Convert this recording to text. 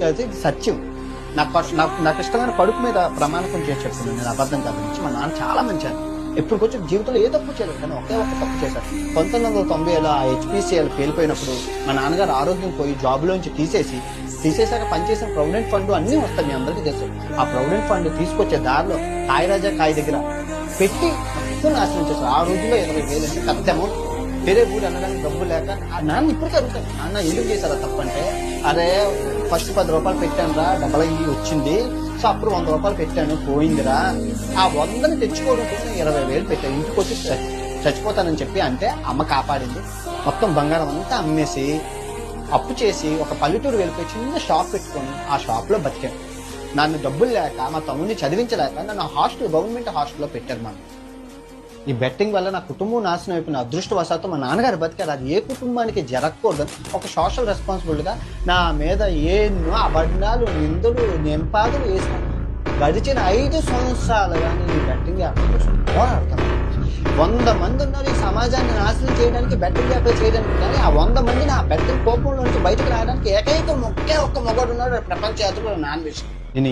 అది సత్యం. నాకు ఇష్టమైన కడుపు మీద ప్రమాణకం చేసి చెప్తున్నాను. నేను అబద్ధం కాదు నుంచి మా నాన్న చాలా మంచి. ఎప్పుడు కొంచెం జీవితంలో ఏ తప్పు చేయలేదు, కానీ ఒకే ఒక తప్పు చేశారు. 1990లో ఆ హెచ్పిసిఎల్ పేలిపోయినప్పుడు మా నాన్నగారు ఆరోగ్యం పోయి జాబ్లోంచి తీసేశాక పనిచేసిన ప్రొవిడెంట్ ఫండ్ అన్నీ వస్తాయి, మీ అందరికీ తెలుసు. ఆ ప్రొవిడెంట్ ఫండ్ తీసుకొచ్చే దారిలో కాయరాజా కాయ దగ్గర పెట్టి మొత్తం నాశనం చేశారు. ఆ రోజుల్లో 20,000 అంటే పెద్ద అమౌంట్. వేరే ఊరు వెళ్ళడానికి డబ్బు లేక ఆ నాన్న ఇప్పటికీ అడుగుతాను, నాన్న ఎందుకు చేశారా తప్పంటే, అరే ఫస్ట్ 10 రూపాయలు పెట్టాను రా, డబ్బులు వచ్చింది, సో అప్పుడు 100 రూపాయలు పెట్టాను పోయిందిరా, ఆ 100ని తెచ్చుకోవడం కోసం 20,000 పెట్టాను, ఇంటికి వచ్చి చచ్చిపోతానని చెప్పి అంటే అమ్మ కాపాడింది. మొత్తం బంగారం అంతా అమ్మేసి అప్పు చేసి ఒక పల్లెటూరు వెళ్ళిపోయి చిన్న షాప్ పెట్టుకొని ఆ షాప్ లో బతికాను. నన్ను డబ్బులు లేక మా తమ్ముడిని చదివించలేక నన్ను గవర్నమెంట్ హాస్టల్లో పెట్టారు. మనం ఈ బెట్టింగ్ వల్ల నా కుటుంబం నాశనం అయిపోయిన అదృష్టవశాత్తు మా నాన్నగారు బతికారు. అది ఏ కుటుంబానికి జరగకూడదు. ఒక సోషల్ రెస్పాన్సిబిలిటీగా నా మీద ఎన్నో అబద్ధాలు, నిందలు, నింపాదులు వేసిన గడిచిన 5 సంవత్సరాలుగా నేను ఈ బెట్టింగ్ యాప్ కోసం పోరాడుతాను. 100 మంది ఉన్నారు ఈ సమాజాన్ని నాశనం చేయడానికి, బెట్టింగ్ యాప్ చేయడానికి, కానీ ఆ 100 మందిని ఆ బెట్టింగ్ కోపంలో నుంచి బయటకు రావడానికి ఒకే ఒక్క మొగాడు ఉన్నాడు ప్రపంచ యాత్రలో నాన్ విషయం. నేను